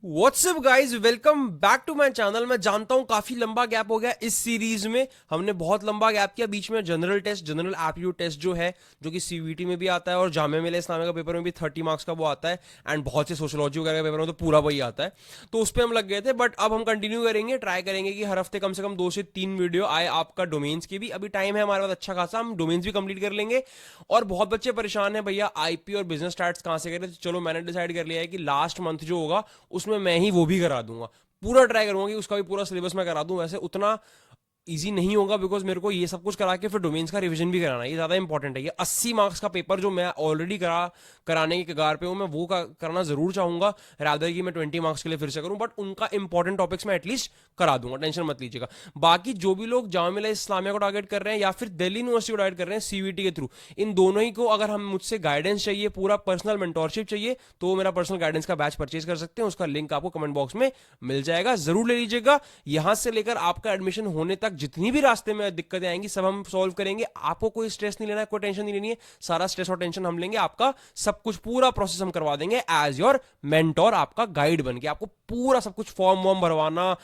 WhatsApp guys, welcome back to my channel. मैं जानता हूं काफी लंबा गैप हो गया इस सीरीज में। हमने बहुत लंबा गैप किया बीच में। General test, general aptitude test जो है, जो कि सीवीटी में भी आता है और जामिया मिलिया इस्लामिया का पेपर में भी 30 मार्क्स का वो आता है, एंड बहुत से सोशोलॉजी वगैरह का पेपर में तो पूरा वही आता है। तो उस पर हम लग गए थे, बट अब हम कंटिन्यू करेंगे, ट्राई करेंगे कि हर हफ्ते कम से कम 2 से 3 वीडियो आए आपका डोमेन्स की भी। अभी टाइम है हमारे पास अच्छा खासा, हम डोमेन्स भी कंप्लीट कर लेंगे। और बहुत बच्चे परेशान है, भैया आईपी और बिजनेस स्टार्ट्स कहाँ से करें। तो चलो मैंने डिसाइड कर लिया है कि लास्ट मंथ जो होगा उसमें मैं ही वो भी करा दूंगा। पूरा ट्राई करूंगा कि उसका भी पूरा सिलेबस मैं करा दूं। वैसे उतना इजी नहीं होगा, बिकॉज मेरे को ये सब कुछ करा के फिर डोमेन्स का रिवीजन भी कराना है। ये ज्यादा इंपॉर्टेंट है। ये 80 मार्क्स का पेपर जो मैं ऑलरेडी कराने के कगार पे हूं, मैं वो करना जरूर चाहूंगा, रादर कि मैं 20 मार्क्स के लिए फिर से करूं। बट उनका इंपॉर्टेंट टॉपिक्स मैं एटलीस्ट करा दूंगा, टेंशन मत लीजिएगा। बाकी जो भी लोग जामिया मिलिया इस्लामिया को टारगेट कर रहे हैं या फिर दिल्ली यूनिवर्सिटी को टारगेट कर रहे हैं सीवीटी के थ्रू, इन दोनों ही को अगर हम मुझसे गाइडेंस चाहिए, पूरा पर्सनल मेंटोरशिप चाहिए, तो मेरा पर्सनल गाइडेंस का बैच परचेज कर सकते हैं। उसका लिंक आपको कमेंट बॉक्स में मिल जाएगा, जरूर ले लीजिएगा। यहां से लेकर आपका एडमिशन होने तक जितनी भी रास्ते में दिक्कतें आएंगी सब हम सॉल्व करेंगे। आपको कोई स्ट्रेस नहीं लेना है, कोई टेंशन नहीं लेनी है। सारा स्ट्रेस और टेंशन हम लेंगे, आपका सब कुछ पूरा प्रोसेस हम करवा देंगे एज योर मेंटोर, आपका गाइड बन के। आपको पूरा सब कुछ फॉर्म वॉर्म भरवाना,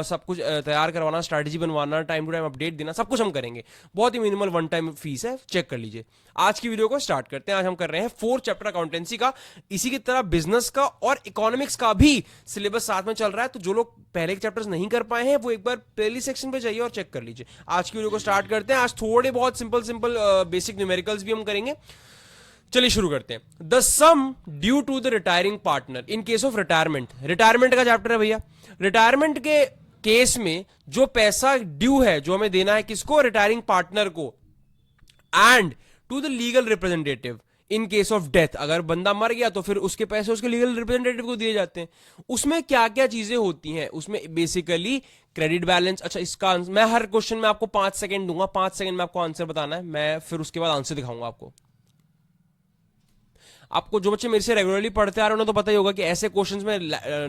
सब कुछ तैयार करवाना, स्ट्रैटेजी बनवाना, टाइम टू टाइम अपडेट देना, सब कुछ हम करेंगे। बहुत ही मिनिमल वन टाइम फीस है, चेक कर लीजिए। आज की वीडियो को स्टार्ट करते हैं। आज हम कर रहे हैं 4th चैप्टर अकाउंटेंसी का। इसी की तरह बिजनेस का और इकोनॉमिक्स का भी सिलेबस साथ में चल रहा है, तो जो लोग पहले के चैप्टर्स नहीं कर पाए हैं वो एक बार प्लेलिस्ट सेक्शन पे जाइए और चेक कर लीजिए। आज की वीडियो को स्टार्ट करते हैं। आज थोड़े बहुत सिंपल सिंपल बेसिक न्यूमेरिकल्स भी हम करेंगे। चलिए शुरू करते हैं। The sum due to the retiring partner in case of retirement. Retirement का चैप्टर है भैया। रिटायरमेंट के केस में जो पैसा ड्यू है, जो हमें देना है किसको, रिटायरिंग पार्टनर को, and to the legal representative in case of death. अगर बंदा मर गया तो फिर उसके पैसे उसके लीगल रिप्रेजेंटेटिव को दिए जाते हैं। उसमें क्या क्या चीजें होती हैं, उसमें बेसिकली क्रेडिट बैलेंस। अच्छा, इसका मैं हर क्वेश्चन में आपको 5 सेकंड दूंगा, 5 सेकंड में आपको आंसर बताना है। मैं फिर उसके बाद आंसर दिखाऊंगा आपको। आपको जो बच्चे मेरे से रेगुलरली पढ़ते आ रहे हैं उन्हें तो पता ही होगा कि ऐसे क्वेश्चंस में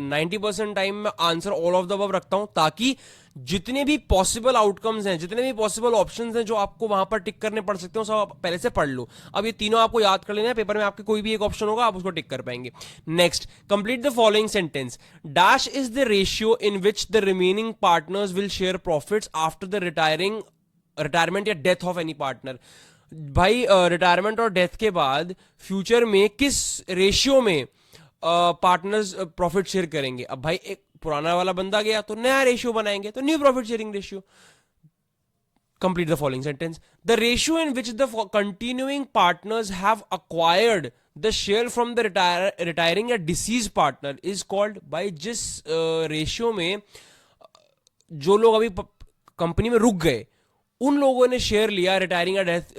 90% टाइम में answer all of the above रखता हूं, ताकि जितने भी पॉसिबल आउटकम्स हैं, जितने भी पॉसिबल ऑप्शंस हैं जो आपको वहां पर टिक करने पड़ सकते हो, सब आप पहले से पढ़ लो। अब ये तीनों आपको याद कर लेना है, पेपर में आपके कोई भी एक ऑप्शन होगा आप उसको टिक कर पाएंगे। Next, complete the following sentence. Dash is the ratio in which the remaining partners will share profits after the retirement या डेथ ऑफ एनी पार्टनर। भाई रिटायरमेंट और डेथ के बाद फ्यूचर में किस रेशियो में पार्टनर्स प्रॉफिट शेयर करेंगे। अब भाई एक पुराना वाला बंदा गया तो नया रेशियो बनाएंगे, तो new profit sharing ratio. Complete the following sentence. The ratio in which the continuing partners have acquired the share from the retiring या डिसीज पार्टनर इज कॉल्ड। भाई जिस रेशियो में जो लोग अभी कंपनी में रुक गए, उन लोगों ने शेयर लिया रिटायरिंग या डेथ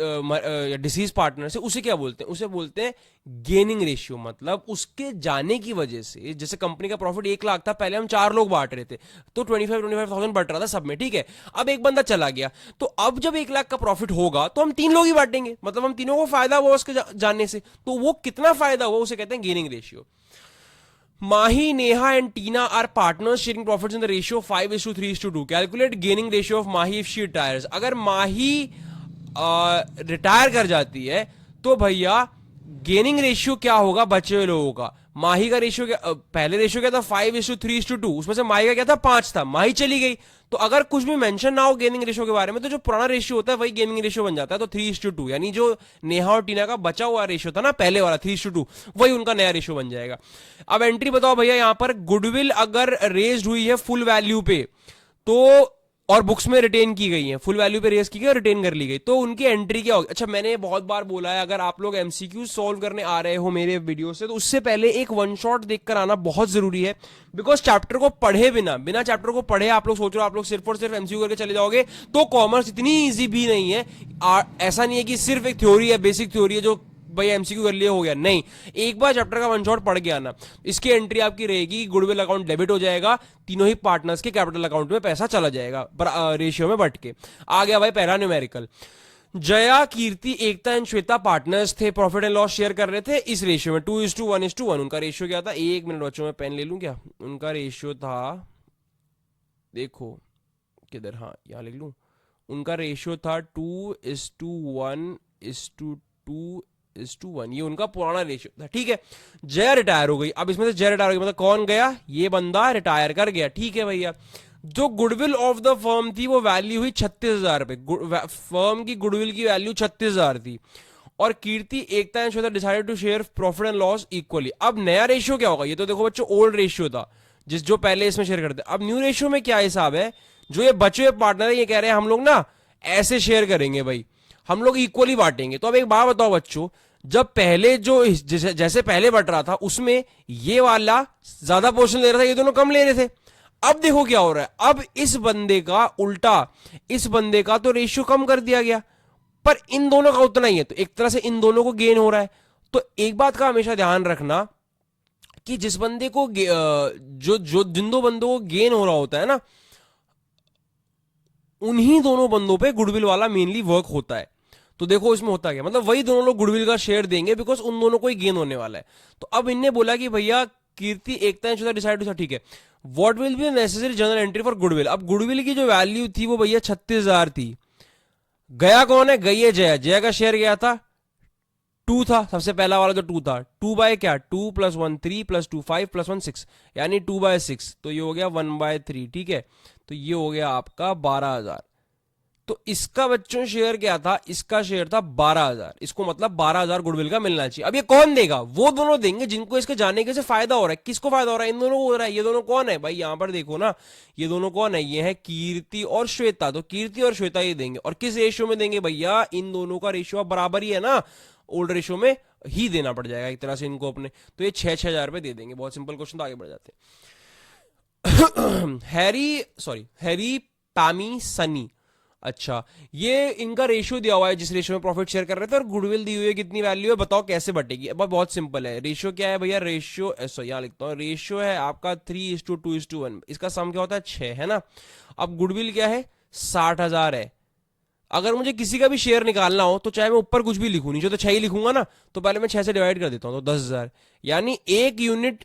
या डिसीज पार्टनर से, उसे क्या बोलते हैं, उसे बोलते हैं गेनिंग रेशियो। मतलब उसके जाने की वजह से, जैसे कंपनी का प्रॉफिट 1 लाख था, पहले हम 4 लोग बांट रहे थे, तो 25,000 बढ़ रहा था सब में, ठीक है। अब एक बंदा चला गया, तो अब जब 1 लाख का प्रॉफिट होगा तो हम 3 लोग ही बांटेंगे, मतलब हम तीनों को फायदा हुआ उसके जानने से। तो वो कितना फायदा हुआ उसे कहते हैं gaining ratio. Mahi, Neha, and Tina are partners sharing profits in the ratio 5:3:2. Calculate gaining ratio of Mahi if she retires. अगर माही रिटायर कर जाती है तो भैया गेनिंग रेशियो क्या होगा बचे हुए लोगों का। माही का रेशियो क्या, पहले रेशियो क्या था 5:3:2, उसमें से माही का क्या था 5 था, माही चली गई। तो अगर कुछ भी मेंशन ना हो गेनिंग रेशियो के बारे में, तो जो पुराना रेशियो होता है वही गेनिंग रेशियो बन जाता है। तो 3:2, यानी जो नेहा और टीना का बचा हुआ रेशियो था ना पहले वाला 3:2, वही उनका नया रेशियो बन जाएगा। अब एंट्री बताओ भैया, यहां पर गुडविल अगर रेज्ड हुई है फुल वैल्यू पे, तो और बुक्स में रिटेन की गई है, फुल वैल्यू पे रेस की गई और रिटेन कर ली गई, तो उनकी एंट्री क्या होगी। अच्छा, मैंने बहुत बार बोला है, अगर आप लोग एमसीक्यू सॉल्व करने आ रहे हो मेरे वीडियो से, तो उससे पहले एक वन शॉट देखकर आना बहुत जरूरी है। बिकॉज चैप्टर को पढ़े बिना चैप्टर को पढ़े आप लोग सोच रहे हो आप लोग सिर्फ और सिर्फ एमसीक्यू करके चले जाओगे, तो कॉमर्स इतनी ईजी भी नहीं है। ऐसा नहीं है कि सिर्फ एक थ्योरी है, बेसिक थ्योरी है जो भाई एमसीक्यू कर लिए हो गया, नहीं। एक बार चैप्टर का वन शॉट पढ़ के आना। इसकी एंट्री आपकी रहेगी, गुडविल अकाउंट डेबिट हो जाएगा, तीनों ही पार्टनर्स के कैपिटल अकाउंट में पैसा चला जाएगा रेशियो में बट के। आ गया भाई पहला numerical. Jaya, Kirti, Ekta and Shweta partners थे, प्रॉफिट एंड लॉस शेयर कर रहे थे इस रेशियो में 2:1:1। उनका रेशियो क्या था, 1 मिनट बच्चों में पेन ले लूं क्या। उनका रेशियो था, देखो किधर, हाँ यहां लिख लूं। उनका रेशियो था 2:1:2 1:1, ये उनका पुराना रेशियो था, ठीक है। जया रिटायर हो गई, अब इसमें से जया रिटायर हो गई, मतलब कौन गया, ये बंदा रिटायर कर गया, ठीक है भैया। जो गुडविल ऑफ द फर्म थी वो वैल्यू हुई 36,000 रुपए, फर्म की गुडविल की वैल्यू 36,000 थी, और Kirti, Ekta and Shweta decided to share profit and loss equally. अब नया रेशियो क्या होगा, ये तो देखो बच्चों ओल्ड रेशियो था जो पहले इसमें शेयर करते। अब न्यू रेशियो में क्या हिसाब है, जो ये बचे हुए पार्टनर है ये कह रहे हैं हम लोग ना ऐसे शेयर करेंगे भाई, हम लोग इक्वली बांटेंगे। तो अब एक बात बताओ बच्चों, जब पहले जो जैसे पहले बट रहा था उसमें ये वाला ज्यादा पोर्शन ले रहा था, ये दोनों कम ले रहे थे। अब देखो क्या हो रहा है, अब इस बंदे का उल्टा, इस बंदे का तो रेशियो कम कर दिया गया, पर इन दोनों का उतना ही है, तो एक तरह से इन दोनों को गेन हो रहा है। तो एक बात का हमेशा ध्यान रखना कि जिस बंदे को जो जिन दो बंदों को गेन हो रहा होता है ना, उन्हीं दोनों बंदों पे गुडविल वाला मेनली वर्क होता है। तो देखो इसमें होता क्या, मतलब वही दोनों लोग गुडविल का शेयर देंगे बिकॉज उन दोनों को ही गेन होने वाला है। तो अब इनने बोला कि भैया कीर्ति, Ekta and Shweta decide to, ठीक है, what will be necessary general entry for goodwill. अब गुडविल की जो वैल्यू थी वो भैया 36,000 थी। गया कौन है, गई है जया, जया का शेयर गया था 2 था, सबसे पहला वाला जो 2 था, 2 बाय क्या, 2 + 1 3 + 2 5 + 1 6, यानी 2/6, तो ये हो गया 1/3, ठीक है। तो ये हो गया आपका 12,000। तो इसका बच्चों शेयर क्या था, इसका शेयर था 12,000, इसको मतलब 12,000 गुडविल का मिलना चाहिए। अब ये कौन देगा, वो दोनों देंगे जिनको इसके जाने के से फायदा हो रहा है। किसको फायदा हो रहा है, इन दोनों को हो रहा है। ये दोनों कौन है भाई, यहां पर देखो ना, ये दोनों कौन है, ये है कीर्ति और श्वेता। तो कीर्ति और श्वेता ये देंगे, और किस रेशियो में देंगे भैया, इन दोनों का रेशियो अब बराबर ही है ना, ओल्ड रेशियो में ही देना पड़ जाएगा एक तरह से इनको अपने। तो ये 6,000 रुपए दे देंगे। बहुत सिंपल क्वेश्चन, तो आगे बढ़ जाते हैं। हैरी पैमी सनी, अच्छा, ये इनका रेशियो दिया हुआ है जिस रेशियो में प्रॉफिट शेयर कर रहे थे, और गुडविल दी हुई है कितनी वैल्यू है, बताओ कैसे बटेगी। अब बहुत सिंपल है, रेशियो क्या है भैया, रेशियो यहाँ लिखता हूँ, रेशियो है आपका 3:2:1, इसका सम क्या होता है 6, है ना। अब गुडविल क्या है 60,000 है। अगर मुझे किसी का भी शेयर निकालना हो तो चाहे मैं ऊपर कुछ भी लिखूं, नीचे तो 6 ही लिखूंगा ना, तो पहले मैं 6 से डिवाइड कर देता हूं, तो 10,000, यानी एक यूनिट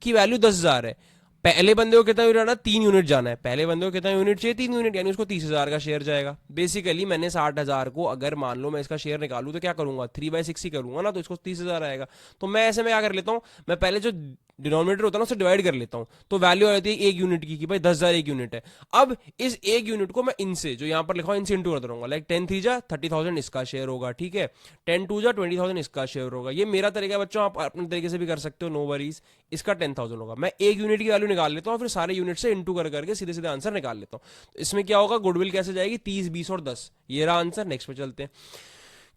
की वैल्यू 10,000 है। पहले बंदे को कितना यूनिट जाना, 3 यूनिट जाना है। पहले बंदे को कितना यूनिट चाहिए, 3 यूनिट, यानी उसको 30,000 का शेयर जाएगा। बेसिकली मैंने 60,000 को, अगर मान लो मैं इसका शेयर निकालूं तो क्या करूंगा, 3/6 ही करूंगा ना, तो इसको 30,000 आएगा। तो मैं ऐसे में क्या कर लेता हूं, मैं पहले जो डिनोमिनेटर होता है ना उसे डिवाइड कर लेता हूं, तो वैल्यू आ जाती है एक यूनिट की, कि भाई 10,000 एक यूनिट है। अब इस एक यूनिट को मैं इनसे, जो यहां पर लिखा हुआ, इनसे इंटू करता रहूंगा, लाइक 10 3 30,000 इसका शेयर होगा, ठीक है, 10 2 20,000 इसका शेयर होगा। ये मेरा तरीका है बच्चों, आप अपने तरीके से भी कर सकते हो, नो वरीज। इसका 10,000 होगा, मैं एक यूनिट की वैल्यू निकाल लेता हूँ, फिर सारे यूनिट से इंटू कर करके सीधे सीधे आंसर निकाल लेता हूँ। तो इसमें क्या होगा, गुडविल कैसे जाएगी, 30 20 और 10, ये रहा आंसर। नेक्स्ट पे चलते हैं।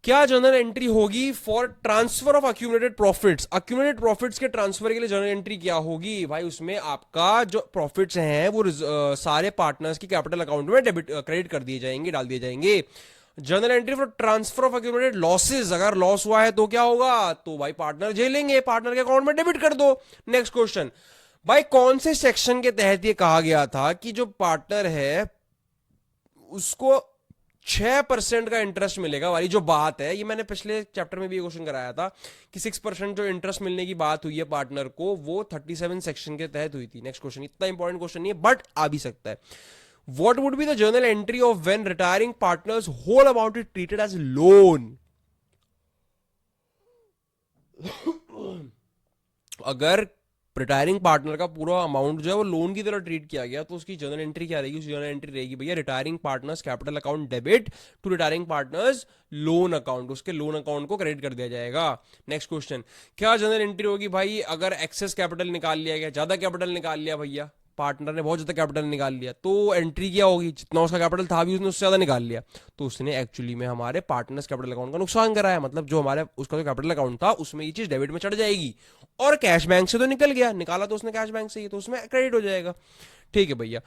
क्या जर्नल एंट्री होगी for transfer of accumulated profits, accumulated profits के ट्रांसफर के लिए जर्नल एंट्री क्या होगी भाई, उसमें आपका जो प्रॉफिट्स हैं वो सारे पार्टनर्स की कैपिटल अकाउंट में डेबिट क्रेडिट कर दिए जाएंगे, डाल दिए जाएंगे। Journal entry for transfer of accumulated losses, अगर लॉस हुआ है तो क्या होगा, तो भाई पार्टनर झेलेंगे, पार्टनर के अकाउंट में डेबिट कर दो। नेक्स्ट क्वेश्चन, भाई कौन से सेक्शन के तहत ये कहा गया था कि जो पार्टनर है उसको 6% का इंटरेस्ट मिलेगा वाली जो बात है, ये मैंने पिछले चैप्टर में भी ये क्वेश्चन कराया था कि 6% जो इंटरेस्ट मिलने की बात हुई है पार्टनर को, वो 37 सेक्शन के तहत हुई थी। नेक्स्ट क्वेश्चन, इतना इंपॉर्टेंट क्वेश्चन नहीं है बट आ भी सकता है। What would be the journal entry of when retiring partners whole amount is treated as loan. अगर रिटायरिंग पार्टनर का पूरा अमाउंट जो है वो लोन की तरह ट्रीट किया गया, तो उसकी जर्नल एंट्री क्या रहेगी, उसकी जर्नल एंट्री रहेगी भैया retiring partners capital account debit to retiring partners loan account, उसके लोन अकाउंट को क्रेडिट कर दिया जाएगा। नेक्स्ट क्वेश्चन, क्या जर्नल एंट्री होगी भाई अगर एक्सेस कैपिटल निकाल लिया गया, ज्यादा कैपिटल निकाल लिया भैया, पार्टनर ने बहुत ज्यादा कैपिटल निकाल लिया, तो एंट्री क्या होगी, जितना उसका कैपिटल था भी उसने उससे ज्यादा निकाल लिया, तो उसने एक्चुअली में हमारे पार्टनर्स कैपिटल अकाउंट का नुकसान कराया। मतलब जो हमारे उसका जो कैपिटल अकाउंट था उसमें ये चीज डेबिट में चढ़ जाएगी, और कैश बैंक से तो निकल गया, निकाला तो उसने कैश बैंक से ही, तो उसमें क्रेडिट हो जाएगा। ठीक है भैया।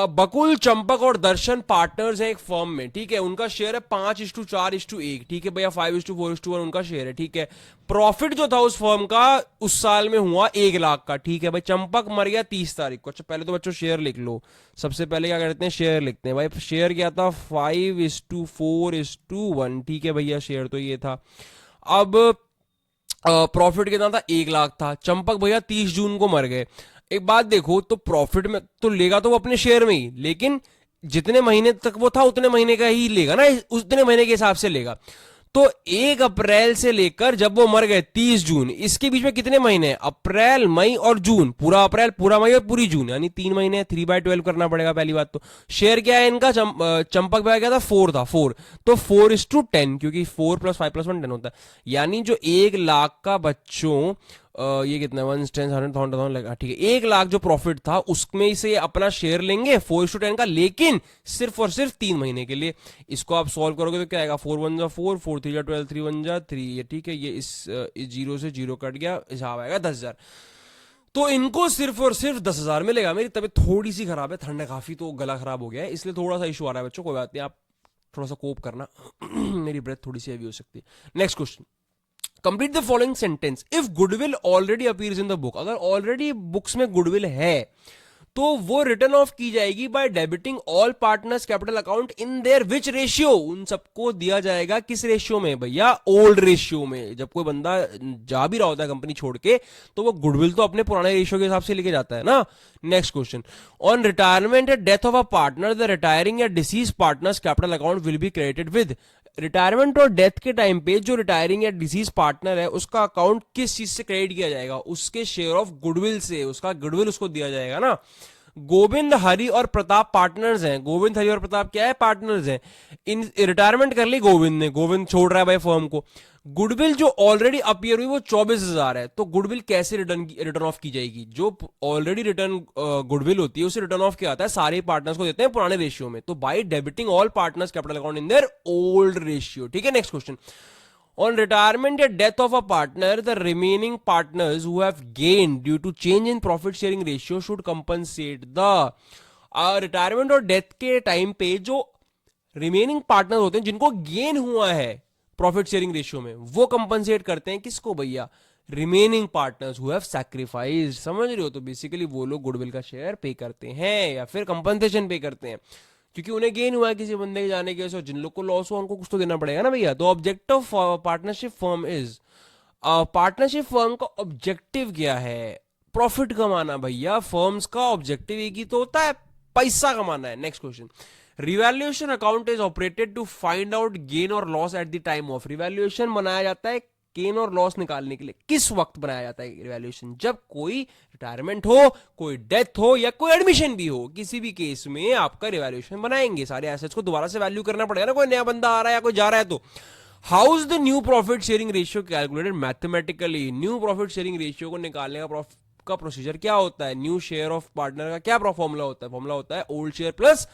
बकुल, चंपक और दर्शन पार्टनर्स हैं एक फर्म में, ठीक है, उनका शेयर है 5:4:1, ठीक है भैया, 5:4:1 उनका शेयर है, ठीक है। प्रॉफिट जो था उस फर्म का उस साल में हुआ 1 लाख का, ठीक है भाई। चंपक मर गया 30 तारीख को। अच्छा पहले तो बच्चों शेयर लिख लो, सबसे पहले क्या करते हैं, शेयर लिखते हैं भाई। शेयर क्या था, 5:4:1, ठीक है भैया, शेयर तो ये था। अब प्रॉफिट कितना था, 1 लाख था। चंपक भैया 30 जून को मर गए। एक बात देखो, तो प्रॉफिट में तो लेगा तो वो अपने शेयर में ही, लेकिन जितने महीने तक वो था उतने महीने का ही लेगा ना, उतने महीने के हिसाब से लेगा। तो 1 अप्रैल से लेकर जब वो मर गए 30 जून, इसके बीच में कितने महीने? अप्रैल, मई और जून। पूरा अप्रैल, पूरा मई और पूरी जून, यानी 3 महीने। 3/12 करना पड़ेगा पहली बात तो। शेयर क्या है इनका? चंपक भाई क्या था? 4 था, 4। तो 4:10, क्योंकि 4+5+1 10 होता है। यानी जो 1 लाख का बच्चों, ये कितना? 1 10 100 ठीक है, 1 लाख जो प्रॉफिट था उसमें से अपना शेयर लेंगे 4:10 का, लेकिन सिर्फ और सिर्फ 3 महीने के लिए। इसको आप सॉल्व करोगे तो क्या आएगा? 4 1 4, 4 3 12, 3 1 3, ये ठीक है। ये इस जीरो से जीरो कट गया, हिसाब आएगा 10,000। तो इनको सिर्फ और सिर्फ 10,000 मिलेगा। मेरी तबीयत थोड़ी सी खराब है, ठंड है काफी, तो गला खराब हो गया है, इसलिए थोड़ा सा इशू आ रहा है बच्चों। कोई बात नहीं, आप थोड़ा सा कोप करना। मेरी ब्रेथ थोड़ी सी हैवी हो सकती है। Next question, complete the following sentence if goodwill already appears in the book. अगर ऑलरेडी बुक्स में गुडविल है तो वो रिटर्न ऑफ की जाएगी by debiting all partners capital account in their which ratio. उन सबको दिया जाएगा किस रेशियो में भैया? ओल्ड रेशियो में। जब कोई बंदा जा भी रहा होता है कंपनी छोड़ के, तो वो गुडविल तो अपने पुराने रेशियो के हिसाब से लेके जाता है ना। नेक्स्ट क्वेश्चन, ऑन रिटायरमेंट या death of a partner the retiring या deceased partner's capital account will be credited with. Retirement और डेथ के टाइम पे जो रिटायरिंग या डिसीज पार्टनर है उसका अकाउंट किस चीज से क्रेडिट किया जाएगा? उसके शेयर ऑफ गुडविल से। उसका गुडविल उसको दिया जाएगा ना। गोविंद, हरि और प्रताप पार्टनर्स हैं। गोविंद, हरि और प्रताप क्या है? पार्टनर्स हैं। इन रिटायरमेंट कर ली गोविंद ने, गोविंद छोड़ रहा है भाई फर्म को। गुडविल जो ऑलरेडी अपीयर हुई वो 24,000 है, तो गुडविल कैसे रिटर्न ऑफ की जाएगी? जो ऑलरेडी रिटर्न गुडविल होती है उसे रिटर्न ऑफ किया जाता है, सारे पार्टनर्स को देते हैं पुराने रेशियो में, तो bye debiting all partners capital account in their old ratio. ठीक है। Next question, on retirement or death of a partner, the remaining partners who have gained due to change in profit sharing ratio should compensate the। Retirement और death के time पे जो remaining partner होते हैं जिनको gain हुआ है profit sharing ratio में, वो कंपनसेट करते हैं किसको भैया? Remaining partners who have sacrificed. समझ रहे हो? तो बेसिकली वो लोग गुडविल का शेयर पे करते हैं या फिर कंपनसेशन पे करते हैं, क्योंकि उन्हें गेन हुआ है किसी बंदे के जाने के वजह से। जिन लोग को लॉस हुआ उनको कुछ तो देना पड़ेगा ना भैया। तो objective of partnership firm is, partnership firm का ऑब्जेक्टिव क्या है? प्रॉफिट कमाना भैया। फर्म्स का ऑब्जेक्टिव एक ही तो होता है, पैसा कमाना है। Next question, revaluation account is operated to find out gain और loss at the time of. Revaluation बनाया जाता है गेन और लॉस निकालने के लिए। किस वक्त बनाया जाता है रिवैल्यूएशन? जब कोई रिटायरमेंट हो, कोई डेथ हो या कोई एडमिशन भी हो, किसी भी केस में आपका रिवैल्यूएशन बनाएंगे। सारे एसेट्स को दोबारा से वैल्यू करना पड़ेगा ना, कोई नया बंदा आ रहा है या कोई जा रहा है तो। How is the new profit sharing ratio calculated mathematically? New profit sharing ratio को निकालने का प्रोसीजर क्या होता है? न्यू शेयर ऑफ पार्टनर का क्या फॉर्मूला होता है? फॉर्मूला होता है old share plus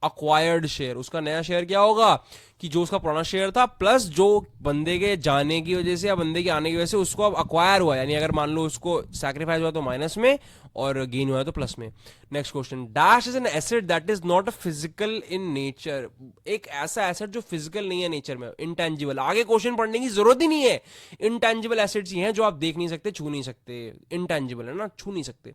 acquired share. उसका नया शेयर क्या होगा? कि जो उसका पुराना शेयर था प्लस जो बंदे के जाने की वजह से या बंदे के आने की वजह से उसको अब अक्वायर हुआ, यानी अगर मान लो उसको सैक्रिफाइस हुआ तो माइनस में और गेन हुआ तो प्लस में। Next question, dash is an asset that is not a physical in nature. एक ऐसा एसेट जो फिजिकल नहीं है नेचर में, इंटेंजिबल। आगे क्वेश्चन पढ़ने की जरूरत ही नहीं है। इंटेंजिबल एसेट्स ही हैं जो आप देख नहीं सकते, छू नहीं सकते। इंटेंजिबल है ना, छू नहीं सकते।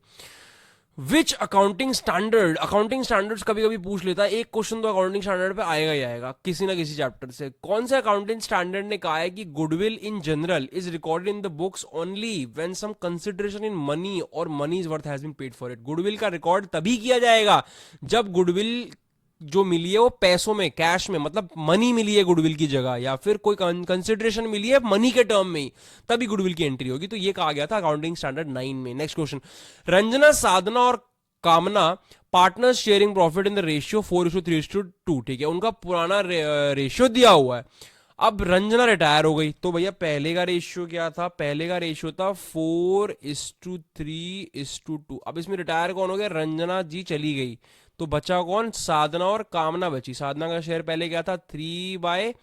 विच अकाउंटिंग स्टैंडर्ड, अकाउंटिंग स्टैंडर्ड्स कभी कभी पूछ लेता है, एक क्वेश्चन तो अकाउंटिंग स्टैंडर्ड पे आएगा ही आएगा किसी ना किसी चैप्टर से। कौन से अकाउंटिंग स्टैंडर्ड ने कहा है कि goodwill in general is recorded in the books only when some consideration in money और money is worth has been paid for it. Goodwill का रिकॉर्ड तभी किया जाएगा जब गुडविल जो मिली है वो पैसों में, कैश में, मतलब मनी मिली है गुडविल की जगह, या फिर कोई कंसिडरेशन मिली है मनी के टर्म में ही, तभी गुडविल की एंट्री होगी। तो ये कहा गया था अकाउंटिंग स्टैंडर्ड 9 में। नेक्स्ट क्वेश्चन, रंजना, साधना और कामना partners sharing profit in the ratio 4:3:2। ठीक है, उनका पुराना रेशियो दिया हुआ है। अब रंजना रिटायर हो गई तो भैया पहले का रेशियो क्या था? पहले का रेशियो था 4:3:2। अब इसमें रिटायर कौन हो गया? रंजना जी चली गई, तो बचा कौन? साधना और कामना बची। साधना का शेयर पहले क्या था? 3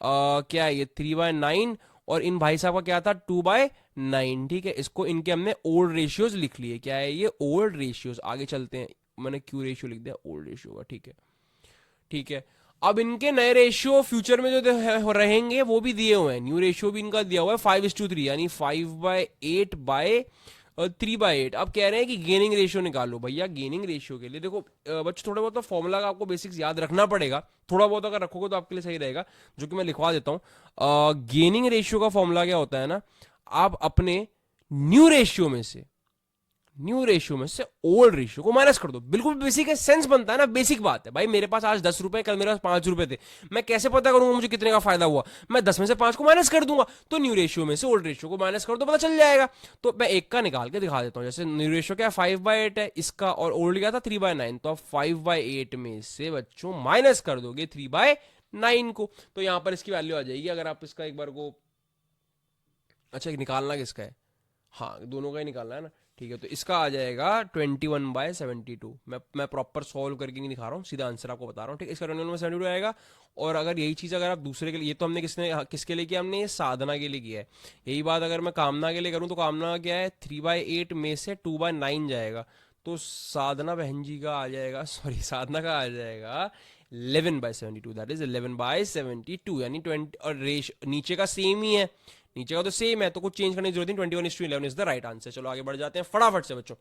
क्या है ये 3/9, और इन भाई साहब का क्या था? 2/9। ठीक है, इसको इनके हमने ओल्ड रेशियोज लिख लिए। क्या है ये? Old ratios. आगे चलते हैं, मैंने क्यू रेशियो लिख दिया, ओल्ड रेशियो का। ठीक है, ठीक है। अब इनके नए रेशियो फ्यूचर में जो रहेंगे वो भी दिए हुए हैं। न्यू रेशियो भी इनका दिया हुआ है 5:3, यानी 5/8/3/8। अब कह रहे हैं कि गेनिंग रेशियो निकालो। भैया गेनिंग रेशियो के लिए देखो बच्चों, थोड़ा बहुत तो फॉर्मूला का आपको बेसिक्स याद रखना पड़ेगा। थोड़ा बहुत अगर रखोगे तो आपके लिए सही रहेगा, जो कि मैं लिखवा देता हूं। गेनिंग रेशियो का फॉर्मूला क्या होता है ना, आप अपने न्यू रेशियो में से न्यू रेशियो में से ओल्ड रेशियो को माइनस कर दो। बिल्कुल बेसिक है, सेंस बनता है ना, बेसिक बात है भाई। मेरे पास आज 10 रुपए, कल मेरे पास 5 रुपए थे, मैं कैसे पता करूंगा मुझे कितने का फायदा हुआ? मैं 10 में से 5 को माइनस कर दूंगा। तो न्यू रेशियो में से ओल्ड रेशियो को माइनस कर दो, पता चल जाएगा। तो मैं एक का निकाल के दिखा देता हूं। जैसे न्यू रेशियो क्या 5/8 है इसका, और ओल्ड क्या था 3/9। तो आप 5/8 में से बच्चों माइनस कर दोगे 3/9 को, तो यहां पर इसकी वैल्यू आ जाएगी। अगर आप इसका एक बार को, अच्छा निकालना किसका है, हाँ दोनों का ही निकालना है ना, ठीक है। तो इसका आ जाएगा 21/72। मैं प्रॉपर सॉल्व करके नहीं दिखा रहा हूँ, सीधा आंसर आपको बता रहा हूँ, ठीक है। इसका 21/72 आएगा। और अगर यही चीज़ अगर आप दूसरे के लिए, ये तो हमने किसके लिए किया, हमने ये साधना के लिए किया है। यही बात अगर मैं कामना के लिए करूँ तो कामना क्या है, 3/8 में से 2/9 जाएगा। तो साधना बहन जी का आ जाएगा, सॉरी साधना का आ जाएगा 11/72, दैट इज 11/72, यानी 20। और रेश नीचे का सेम ही है, नीचे का तो सेम है, तो कुछ चेंज करने की जरूरत नहीं। 21:11 इज द राइट आंसर। चलो आगे बढ़ जाते हैं फटाफट से बच्चों,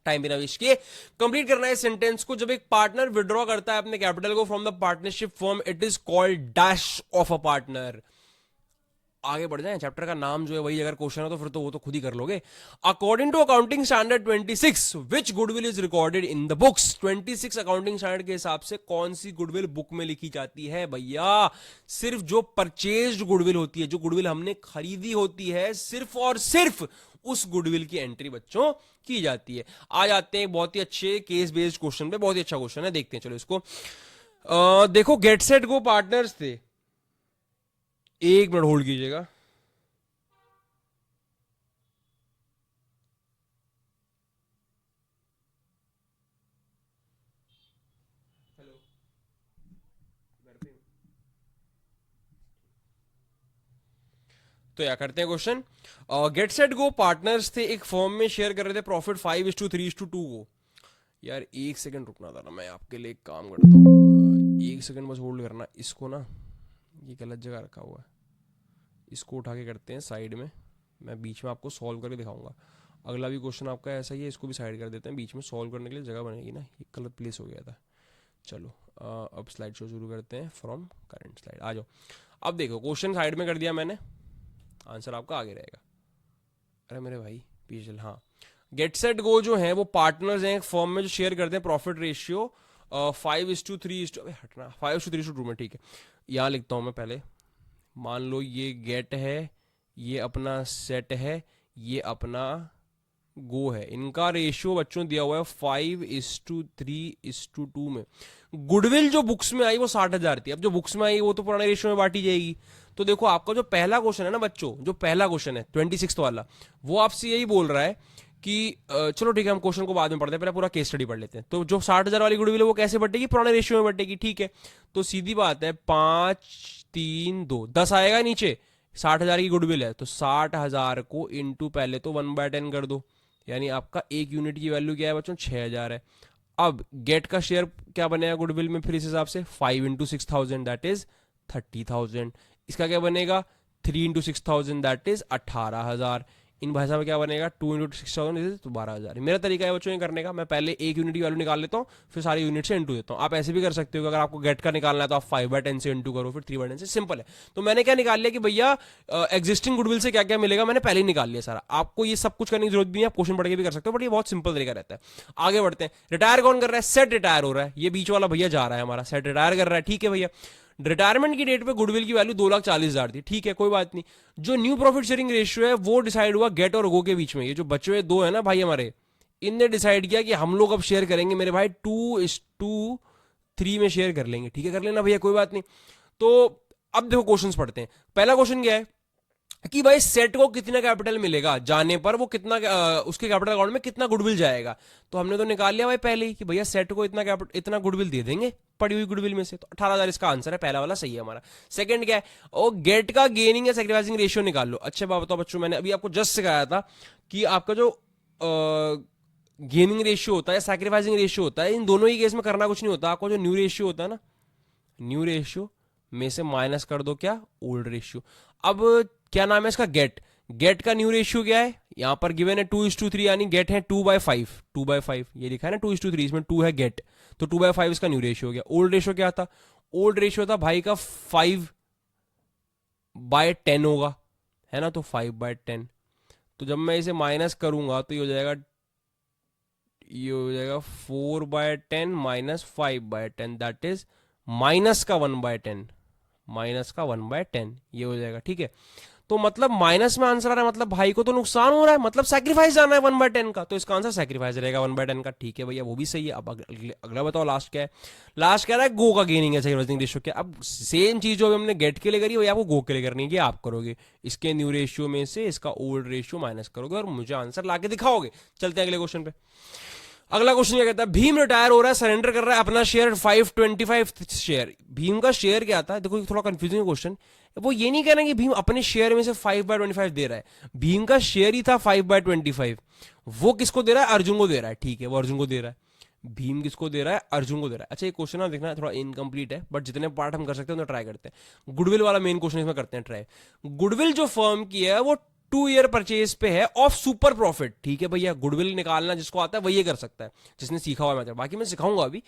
टाइम बिना वेस्ट किए कंप्लीट करना है सेंटेंस को। जब एक पार्टनर विड्रॉ करता है अपने कैपिटल को from the partnership firm, it is called dash of a partner. आगे बढ़ जाए, चैप्टर का नाम जो है वही, अगर क्वेश्चन है तो फिर तो वो तो खुद ही कर लोगे। According to accounting standard 26 which goodwill is recorded in the books. 26 accounting standard के हिसाब से कौन सी गुडविल बुक में लिखी जाती है भैया? सिर्फ जो परचेज्ड गुडविल होती है, जो गुडविल हमने खरीदी होती है, सिर्फ और सिर्फ उस गुडविल की एंट्री बच्चों की जाती है। आ जाते हैं बहुत ही अच्छे केस बेस्ड क्वेश्चन पे, बहुत ही अच्छा क्वेश्चन है, देखते हैं चलो इसको। देखो गेट सेट गो पार्टनर्स थे, एक मिनट होल्ड कीजिएगा। तो क्या करते हैं question, get set go partners थे, एक फर्म में शेयर कर रहे थे प्रॉफिट 5:3:2 को। यार एक सेकंड रुकना था ना, मैं आपके लिए एक काम करता हूँ, एक सेकंड बस होल्ड करना। इसको ना, ये गलत जगह रखा हुआ है, इसको उठा के करते हैं साइड में, मैं बीच में आपको सॉल्व करके दिखाऊंगा। अगला भी क्वेश्चन आपका ऐसा ही है, इसको भी साइड कर देते हैं, बीच में सॉल्व करने के लिए जगह बनेगी ना, ये गलत प्लेस हो गया था। चलो अब स्लाइड शो शुरू करते हैं फ्रॉम करंट स्लाइड, आ जाओ। अब देखो क्वेश्चन साइड में कर दिया मैंने, आंसर आपका आगे रहेगा। अरे मेरे भाई पीछे, हाँ गेट सेट गो जो है वो पार्टनर्स हैं एक फर्म में जो शेयर करते हैं प्रॉफिट रेशियो 5:3, हटना 5:3:2 में, ठीक है। यहाँ लिखता हूँ मैं पहले, मान लो ये गेट है, ये अपना सेट है, ये अपना गो है, इनका रेशियो बच्चों दिया हुआ है 5:3:2 में। गुडविल जो बुक्स में आई वो 60,000 थी, अब जो बुक्स में आई वो तो पुराने रेशियो में बांटी जाएगी। तो देखो आपका जो पहला क्वेश्चन है ना बच्चों, जो पहला क्वेश्चन है 26 वाला, वो आपसे यही बोल रहा है कि चलो ठीक है हम क्वेश्चन को बाद में पढ़ते हैं, पहले पूरा केस स्टडी पढ़ लेते हैं। तो जो 60,000 वाली गुडविल है वो कैसे बटेगी, पुराने रेशियो में बटेगी, ठीक है। तो सीधी बात है 5:3:2 10 आएगा नीचे, 60,000 की गुडविल है तो 60,000 को इंटू पहले तो 1/10 कर दो, यानी आपका एक यूनिट की वैल्यू क्या है बच्चों, 6,000 है। अब गेट का शेयर क्या बनेगा गुडविल में, फिर इस हिसाब से 5 × 6,000 दैट इज 30,000। इसका क्या बनेगा 3 × 6,000 दैट इज 18,000। इन भाषा में क्या बनेगा 2 × 6,000 तो 12,000। मेरा तरीका है बच्चों ये करने का, मैं पहले एक यूनिट की वैल्यू निकाल लेता हूँ, फिर सारी यूनिट से इंटू देता हूँ। आप ऐसे भी कर सकते हो, अगर आपको गेट का निकालना है तो आप 5/10 से इंटू करो, फिर 3/10 से, सिंपल है। तो मैंने क्या निकाल लिया कि भैया एग्जिस्टिंग गुडविल से क्या क्या मिलेगा, मैंने पहले ही निकाल लिया सारा। आपको ये सब कुछ करने की जरूरत भी नहीं, आप क्वेश्चन पढ़ के भी कर सकते हो, बट ये बहुत सिंपल तरीका रहता है। आगे बढ़ते हैं, रिटायर कौन कर रहा है, सेट रिटायर हो रहा है, ये बीच वाला भैया जा रहा है हमारा, सेट रिटायर कर रहा है, ठीक है भैया। रिटायरमेंट की डेट पे गुडविल की वैल्यू 2,40,000 थी, ठीक है कोई बात नहीं। जो न्यू प्रॉफिट शेयरिंग रेशियो है वो डिसाइड हुआ गेट और गो के बीच में, ये जो बचे हुए दो है ना भाई हमारे, इनने डिसाइड किया कि हम लोग अब शेयर करेंगे मेरे भाई 2:3 में शेयर कर लेंगे, ठीक है कर लेना भैया कोई बात नहीं। तो अब देखो क्वेश्चंस पढ़ते हैं। पहला क्वेश्चन क्या है कि भाई सेट को कितना कैपिटल मिलेगा जाने पर, वो कितना उसके कैपिटल अकाउंट में कितना गुडविल जाएगा। तो हमने तो निकाल लिया भाई पहले ही कि भैया सेट को इतना गुडविल दे देंगे पड़ी हुई गुडविल में से, तो 18,000 इसका आंसर है, पहला वाला सही है हमारा। सेकंड क्या है, ओ गेट का गेनिंग या सैक्रिफाइसिंग रेशियो निकाल लो। अच्छा बात बताओ बच्चों, मैंने अभी आपको जस्ट सिखाया था कि आपका जो गेनिंग रेशियो होता है, सैक्रिफाइसिंग रेशियो होता है, इन दोनों ही केस में करना कुछ नहीं होता। आपको जो न्यू रेशियो होता है ना, न्यू रेशियो में से माइनस कर दो क्या, ओल्ड रेशियो। अब क्या नाम है इसका, गेट। गेट का न्यू रेशियो क्या है, यहां पर गिवन है 2:3, यानी गेट है 2/5, 2/5 ये लिखा है ना 2:3, इसमें 2 है गेट, तो 2/5 इसका न्यू रेशियो हो गया। ओल्ड रेशियो क्या था, ओल्ड रेशियो था भाई का 5/10 होगा, है ना, तो 5/10। तो जब मैं इसे माइनस करूंगा तो ये हो जाएगा ये हो जाएगा 4/10 माइनस 5/10, दैट इज माइनस का 1/10, माइनस का 1/10 ये हो जाएगा। ठीक है, तो मतलब माइनस में आंसर आ रहा है, मतलब भाई को तो नुकसान हो रहा है, मतलब सैक्रिफाइस जाना है 1/10 का, तो इसका आंसर सैक्रिफाइस रहेगा 1/10 का। ठीक है भैया, वो भी सही है। अब अगला बताओ, लास्ट क्या है? लास्ट कह रहा है गो का गेनिंग है सेक्रिफाइसिंग रेशियो क्या। अब सेम चीज जो अभी हमने गेट के लिए करी वही आपको गो के लिए करनी है, आप करोगे इसके न्यू रेशियो में से इसका ओल्ड रेशियो माइनस करोगे और मुझे आंसर लाके दिखाओगे। चलते हैं अगले क्वेश्चन पे। अगला क्वेश्चन क्या कहता है? भीम रिटायर हो रहा है, सरेंडर कर रहा है अपना शेयर 525 शेयर। भीम का शेयर क्या था? देखो थोड़ा कंफ्यूजिंग क्वेश्चन। वो ये नहीं कह रहा कि भीम अपने शेयर में से 5/25 दे रहा है, भीम का शेयर ही था 5/25। वो किसको दे रहा है? अर्जुन को दे रहा है। ठीक है, वो अर्जुन को दे रहा है। भीम किसको दे रहा है? अर्जुन को दे रहा है। अच्छा, ये क्वेश्चन ना देखना थोड़ा इनकम्प्लीट है, बट जितने पार्ट हम कर सकते हैं तो ट्राई करते हैं। गुडविल वाला मेन क्वेश्चन इसमें करते हैं ट्राई। गुडविल जो फर्म की है वो 2 ईयर परचेज पे है ऑफ सुपर प्रॉफिट। ठीक है भैया, गुडविल निकालना जिसको आता है वही कर सकता है, जिसने सीखा हुआ है, बाकी मैं सिखाऊंगा अभी।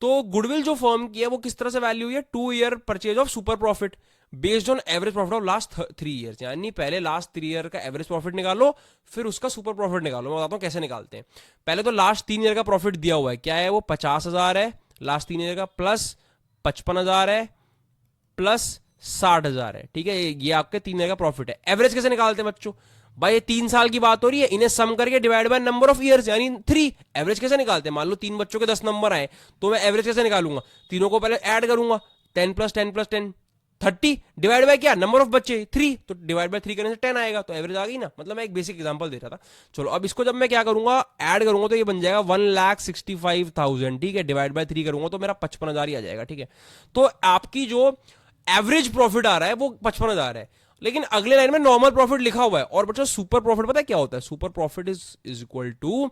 तो गुडविल जो फर्म की है वो किस तरह से वैल्यू हुई है? 2 year purchase of super profit based on average profit of last 3 years. यानी पहले लास्ट 3 ईयर का एवरेज प्रॉफिट निकालो, फिर उसका सुपर प्रॉफिट निकालो। मैं बताता हूं कैसे निकालते हैं। पहले तो लास्ट 3 ईयर का प्रॉफिट दिया हुआ है, क्या है वो? 50,000 है लास्ट 3 ईयर का, प्लस 55,000 है, प्लस 60,000 है। ठीक है, ये आपके 3 ईयर का प्रॉफिट है। एवरेज कैसे निकालते हैं बच्चों? भाई ये 3 साल की बात हो रही है, इन्हें सम करके divide by number of years यानी 3। एवरेज कैसे निकालते हैं? मान लो 3 बच्चों के 10 नंबर आए, तो मैं एवरेज कैसे निकालूंगा? तीनों को पहले ऐड करूंगा, 10 + 10 + 10 30, डिवाइड बाय क्या? नंबर ऑफ बच्चे 3, तो डिवाइड बाय 3 करने से 10 आएगा, तो एवरेज आ गई ना। मतलब मैं एक बेसिक एग्जांपल दे रहा था। चलो अब इसको जब मैं क्या करूंगा, ऐड करूंगा, तो ये बन जाएगा 1,65,000। ठीक है, डिवाइड बाय 3 करूंगा तो मेरा 55,000 ही आ जाएगा। ठीक है, तो आपकी जो एवरेज प्रॉफिट आ रहा है वो 55,000 है, लेकिन अगले लाइन में नॉर्मल प्रॉफिट लिखा हुआ है। और बच्चों सुपर प्रॉफिट पता है क्या होता है? Super profit is equal to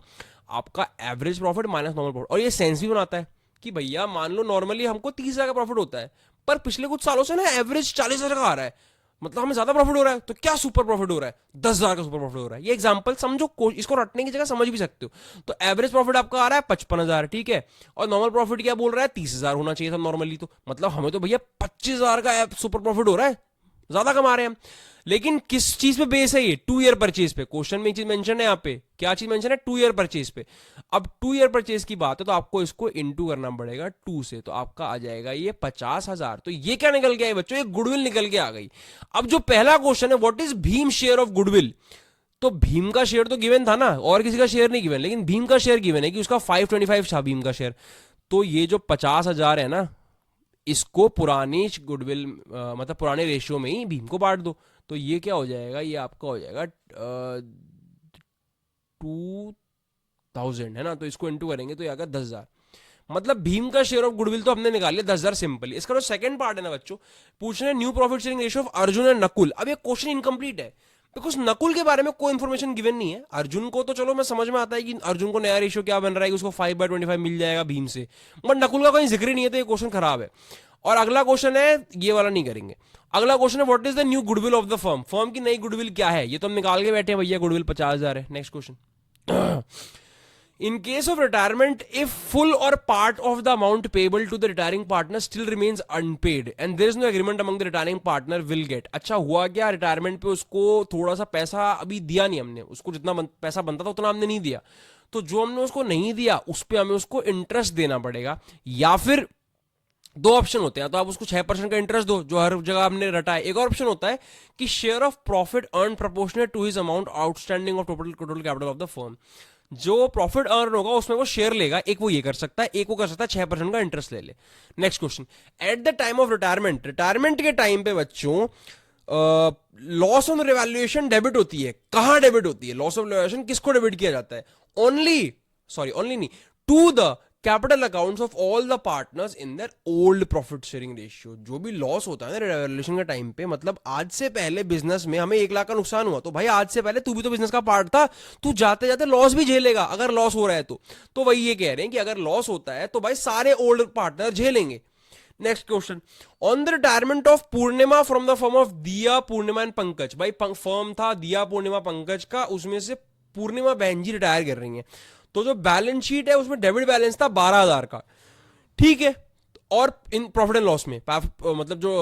आपका average profit minus normal profit. और ये सेंस भी बनाता है कि भैया मान लो नॉर्मली हमको 30,000 का प्रॉफिट होता है, पर पिछले कुछ सालों से ना एवरेज 40,000 का आ रहा है, मतलब हमें ज्यादा प्रॉफिट हो रहा है, तो क्या सुपर प्रॉफिट हो रहा है? 10,000 का सुपर प्रॉफिट हो रहा है। ये एग्जांपल समझो, इसको रटने की जगह समझ भी सकते हो। तो एवरेज प्रॉफिट आपका आ रहा है 55,000, ठीक है, और नॉर्मल प्रॉफिट क्या बोल रहा है? 30,000 होना चाहिए था नॉर्मली, तो मतलब हमें तो भैया 25,000 का सुपर प्रॉफिट हो रहा है, ज्यादा कमा रहे हैं हम। लेकिन किस चीज पे बेस है ये? 2 ईयर परचेज पे। क्वेश्चन में एक चीज मेंशन है, यहाँ पे क्या चीज मेंशन है? 2 ईयर परचेज पे। अब 2 ईयर परचेज की बात है तो आपको इसको इनटू करना पड़ेगा 2 से, तो आपका आ जाएगा ये 50,000। तो ये क्या निकल गया है बच्चों? ये गुडविल निकल के आ गई। अब जो पहला क्वेश्चन है, what is Bhim share of goodwill, तो भीम का शेयर तो गिवन था ना, और किसी का शेयर नहीं गिवन, लेकिन भीम का शेयर गिवन है कि उसका 525 था भीम का शेयर। तो ये जो 50,000 है ना, इसको पुरानी गुडविल मतलब पुराने रेशियो में ही भीम को बांट दो, तो ये क्या हो जाएगा? ये आपका हो जाएगा 2,000 है ना, तो इसको इंटू करेंगे तो ये आएगा 10,000। मतलब भीम का शेयर ऑफ गुडविल तो हमने निकाल लिया 10,000 सिंपली। इसका जो सेकंड पार्ट है ना बच्चों, पूछ रहे new profit sharing ratio of Arjun and Nakul. अब ये क्वेश्चन इनकम्प्लीट है, बिकॉज नकुल के बारे में कोई इंफॉर्मेशन गिवन नहीं है। अर्जुन को तो चलो मैं समझ में आता है कि अर्जुन को नया रेशियो क्या बन रहा है कि उसको 5/25 मिल जाएगा भीम से, बट नकुल का कोई जिक्र नहीं है, तो ये क्वेश्चन खराब है। और अगला क्वेश्चन है, ये वाला नहीं करेंगे। अगला क्वेश्चन है what is the new goodwill of the firm, firm की नई गुडविल क्या है? ये तो हम निकाल के बैठे हैं भैया, गुडविल 50,000 है। Next question, in case of retirement, if full or part of the amount payable to the retiring partner still remains unpaid and there is no agreement among the retiring partner will get। अच्छा हुआ क्या, retirement पे उसको थोड़ा सा पैसा अभी दिया नहीं हमने, उसको जितना पैसा बनता था उतना हमने नहीं दिया, तो जो हमने उसको नहीं दिया उस पर हमें उसको इंटरेस्ट देना पड़ेगा। या फिर दो ऑप्शन होते हैं, तो आप उसको 6% का इंटरेस्ट दो जो हर जगह हमने रटा है। एक और ऑप्शन होता है कि share of profit earn proportionate to his amount outstanding of total capital of the firm. जो प्रॉफिट अर्न होगा उसमें वो शेयर लेगा, एक वो ये कर सकता है, एक वो कर सकता है 6% का इंटरेस्ट ले ले। Next question, at the time of retirement, retirement के टाइम पे बच्चों लॉस ऑन रिवैल्यूएशन डेबिट होती है। कहां डेबिट होती है लॉस ऑफ रिवैल्यूएशन? किसको डेबिट किया जाता है? ओनली नहीं, to the capital accounts of all the partners in their old profit sharing ratio. जो भी लॉस होता है ना रिवैल्यूएशन के टाइम पे, मतलब आज से पहले बिजनेस में हमें 1 लाख का नुकसान हुआ, तो भाई आज से पहले तू भी तो बिजनेस का पार्ट था, तू जाते जाते लॉस भी झेलेगा अगर लॉस हो रहा है तो वही ये कह रहे हैं कि अगर लॉस होता है तो भाई सारे ओल्ड पार्टनर झेलेंगे। Next question, on the retirement of Purnima from the firm of Diya Purnima and Pankaj. भाई फर्म था दिया पूर्णिमा पंकज का, उसमें से पूर्णिमा बहन जी रिटायर कर रही हैं, तो जो बैलेंस शीट है उसमें डेबिट बैलेंस था 12,000 का, ठीक है। और इन प्रॉफिट एंड लॉस में मतलब जो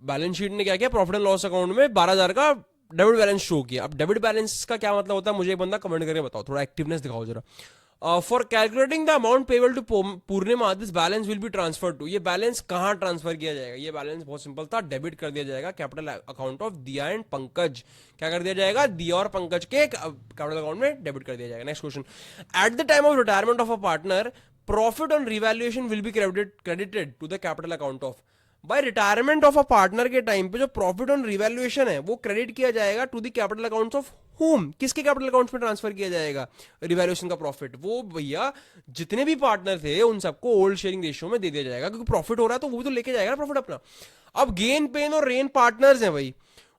बैलेंस शीट ने क्या किया, प्रॉफिट एंड लॉस अकाउंट में 12,000 का डेबिट बैलेंस शो किया। अब डेबिट बैलेंस का क्या मतलब होता है, मुझे एक बंदा कमेंट करके बताओ, थोड़ा एक्टिवनेस दिखाओ जरा। For calculating the amount payable to Purnima this balance will be transfer to, ये बैलेंस कहाँ ट्रांसफर किया जाएगा? ये बैलेंस बहुत सिंपल था, डेबिट कर दिया जाएगा कैपिटल अकाउंट ऑफ दिया एंड पंकज। क्या कर दिया जाएगा? दिया और पंकज के कैपिटल अकाउंट में डेबिट कर दिया जाएगा। Next question, at the time of retirement of a partner profit on revaluation will be credited to the capital account of. By retirement of a partner के टाइम पे जो प्रॉफिट ऑन रिवैल्यूएशन है वो credit किया जाएगा to the capital accounts of whom. किसके capital accounts में transfer किया जाएगा रिवैल्यूएशन का प्रॉफिट? वो भैया जितने भी पार्टनर थे उन सबको ओल्ड शेयरिंग रेशियो में दे दिया जाएगा, क्योंकि प्रॉफिट हो रहा है तो वो भी तो लेके जाएगा ना प्रॉफिट अपना। अब गेन पेन और रेन पार्टनर्स हैं भाई,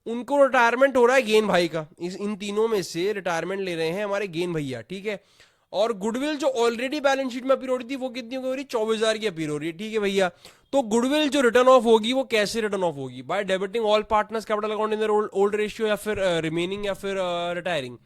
उनको रिटायरमेंट हो रहा है गेन भाई का, इन तीनों में से रिटायरमेंट ले रहे हैं हमारे गेन भैया, ठीक है। और गुडविल जो ऑलरेडी बैलेंस शीट में अपीयर हो रही थी वो कितनी हो रही? 24,000 की अपीयर हो रही है, ठीक है भैया। तो गुडविल जो रिटर्न ऑफ होगी वो कैसे रिटर्न ऑफ होगी? Bye debiting all partners capital account in their old ratio, या फिर रिमेनिंग, या फिर रिटायरिंग।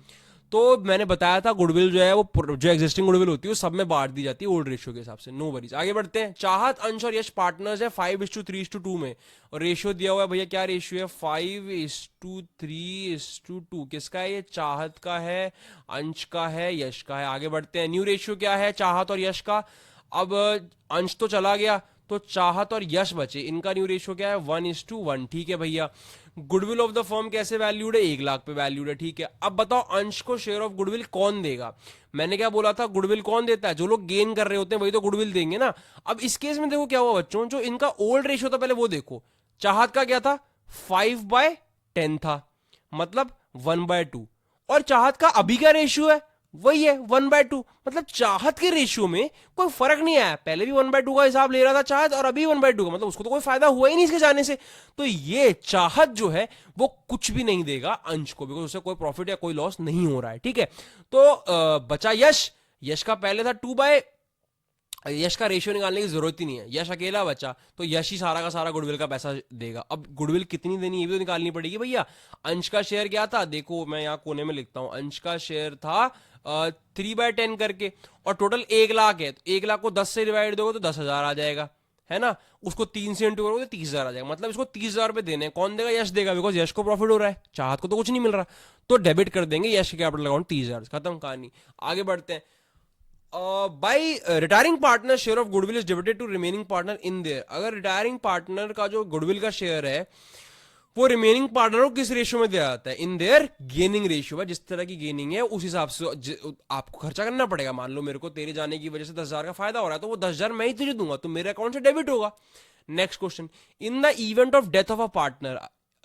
तो मैंने बताया था गुडविल जो है वो जो एग्जिस्टिंग गुडविल होती है वो सब में बांट दी जाती है ओल्ड रेशियो के हिसाब से। नो वरीज, आगे बढ़ते हैं। चाहत, अंश और यश पार्टनर्स है 5:3:2 में, और रेशियो दिया हुआ है भैया, क्या रेशियो है? 5:3:2। किसका है ये? चाहत का है, अंश का है, यश का है। आगे बढ़ते हैं। न्यू रेशियो क्या है चाहत और यश का? अब अंश तो चला गया तो चाहत और यश बचे, इनका न्यू रेशियो क्या है? 1:1, ठीक है भैया। गुडविल ऑफ द फर्म कैसे वैल्यूड है? 1 लाख पे वैल्यूड है, ठीक है। अब बताओ अंश को शेयर ऑफ गुडविल कौन देगा? मैंने क्या बोला था, गुडविल कौन देता है? जो लोग गेन कर रहे होते हैं वही तो गुडविल देंगे ना। अब इस केस में देखो क्या हुआ बच्चों, जो इनका ओल्ड रेशियो था पहले वो देखो। चाहत का क्या था? 5/10 था, मतलब 1/2। और चाहत का अभी का रेशियो है वही है 1/2, मतलब चाहत के रेशियो में कोई फर्क नहीं आया। पहले भी 1/2 का हिसाब ले रहा था चाहत, और अभी 1/2 का, मतलब उसको तो कोई फायदा हुआ ही नहीं इसके जाने से। तो ये चाहत जो है वो कुछ भी नहीं देगा अंश को, बिकॉज उससे कोई प्रॉफिट या कोई लॉस नहीं हो रहा है, ठीक है। तो बचा यश। यश का पहले था 2/, यश का रेशियो निकालने की जरूरत ही नहीं है, यश अकेला बचा तो यश ही सारा का सारा गुडविल का पैसा देगा। अब गुडविल कितनी देनी है ये भी तो निकालनी पड़ेगी भैया। अंश का शेयर क्या था? देखो मैं यहाँ कोने में लिखता हूं, अंश का शेयर था 3/10 करके, और टोटल 1 लाख है। तो 1 लाख को 10 से डिवाइड दोगे तो 10,000 आ जाएगा, है ना। उसको 3 से इंटू करोगे तो 30,000 आ जाएगा, मतलब इसको 30,000 रुपए देने हैं। कौन देगा? यश देगा, बिकॉज यश को प्रॉफिट हो रहा है, चाहत को तो कुछ नहीं मिल रहा। तो डेबिट कर देंगे यश के कैपिटल अकाउंट 30,000, खत्म कहानी। आगे बढ़ते हैं। By retiring partner share of goodwill is divided to remaining partner in their. अगर रिटायरिंग पार्टनर का जो गुडविल का शेयर है वो रिमेनिंग पार्टनर को किस रेशियो में दिया जाता है? इन देयर गेनिंग रेशियो है। जिस तरह की गेनिंग है उस हिसाब से आपको खर्चा करना पड़ेगा। मान लो मेरे को तेरे जाने की वजह से 10,000 का फायदा हो रहा है, तो वो 10,000 मैं ही तुझे दूंगा, तो मेरे अकाउंट से डेबिट होगा। Next question, in the event of death of a partner.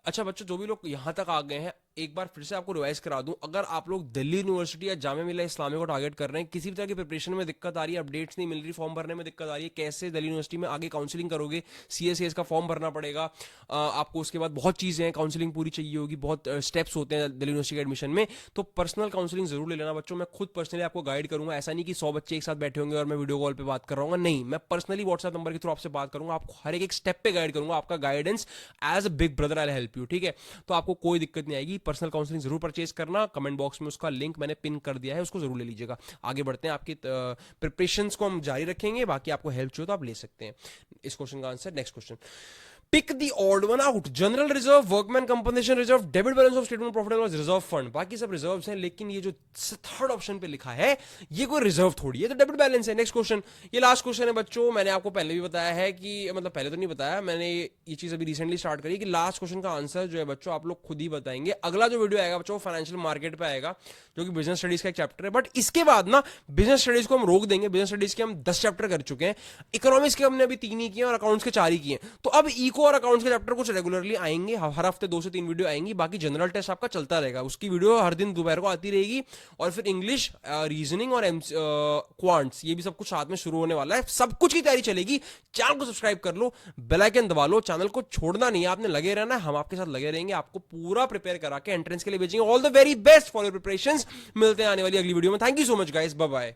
अच्छा बच्चों, जो भी लोग यहां तक आ गए हैं, एक बार फिर से आपको रिवाइज करा दूं। अगर आप लोग दिल्ली यूनिवर्सिटी या जामिया मिलिया इस्लामिया को टारगेट कर रहे हैं, किसी भी तरह की प्रिपरेशन में दिक्कत आ रही है, अपडेट्स नहीं मिल रही, फॉर्म भरने में दिक्कत आ रही है, कैसे दिल्ली यूनिवर्सिटी में आगे काउंसलिंग करोगे, सीएसएस का फॉर्म भरना पड़ेगा आपको, उसके बाद बहुत चीजें हैं, काउंसलिंग पूरी चाहिए होगी, बहुत स्टेप्स होते हैं दिल्ली यूनिवर्सिटी के एडमिशन में, तो पर्सनल काउंसलिंग जरूर ले लेना बच्चों। मैं खुद पर्सनली आपको गाइड करूंगा। ऐसा नहीं कि 100 बच्चे एक साथ बैठे होंगे और मैं वीडियो कॉल पे बात कर रहा हूँ, नहीं, मैं पर्सनली व्हाट्सएप नंबर के थ्रू आपसे बात करूंगा, आपको हर एक स्टेप पे गाइड करूंगा। आपका guidance as a big brother I help you, ठीक है। तो आपको कोई दिक्कत नहीं आएगी। पर्सनल काउंसलिंग जरूर परचेज करना, कमेंट बॉक्स में उसका लिंक मैंने पिन कर दिया है, उसको जरूर ले लीजिएगा। आगे बढ़ते हैं, आपकी प्रिपरेशंस को हम जारी रखेंगे, बाकी आपको हेल्प चाहिए तो आप ले सकते हैं। इस क्वेश्चन का answer, next question, pick the odd one out. General reserve, workman compensation reserve, debit balance of statement profit and loss, reserve fund, बाकी सब रिजर्व्स हैं, लेकिन ये जो थर्ड ऑप्शन पे लिखा है ये कोई रिजर्व थोड़ी है, तो डेबिट बैलेंस है। नेक्स्ट क्वेश्चन, ये लास्ट क्वेश्चन है बच्चों। मैंने आपको पहले भी बताया है कि, मतलब पहले तो नहीं बताया, मैंने ये चीज अभी रिसेंटली स्टार्ट करी कि लास्ट क्वेश्चन का आंसर जो है बच्चों आप लोग खुद ही बताएंगे। अगला जो वीडियो आएगा बच्चों फाइनेंशियल मार्केट पे आएगा, जो कि बिजनेस स्टडीज का एक चैप्टर है, बट इसके बाद ना बिजनेस स्टडीज को हम रोक देंगे। बिजनेस स्टडीज के हम 10 चैप्टर कर चुके हैं, इकोनॉमिक्स के हमने अभी 3 ही किए और अकाउंट्स के 4 ही किए, तो अब इको और अकाउंट्स के चैप्टर कुछ रेगुलरली आएंगे, हर हफ्ते 2 से 3 वीडियो आएंगी। बाकी जनरल टेस्ट आपका चलता रहेगा, उसकी वीडियो हर दिन दोपहर को आती रहेगी, और फिर इंग्लिश, रीजनिंग और क्वांट्स, ये भी सब कुछ साथ में शुरू होने वाला है। सब कुछ की तैयारी चलेगी। चैनल को सब्सक्राइब कर लो, बेल आइकन दबा लो, चैनल को छोड़ना नहीं है, आपने लगे रहना है, हम आपके साथ लगे रहेंगे, आपको पूरा प्रिपेयर करा के एंट्रेंस के लिए भेजेंगे। All the very best for your preparations. मिलते हैं आने वाली अगली वीडियो में। Thank you so much guys, bye bye.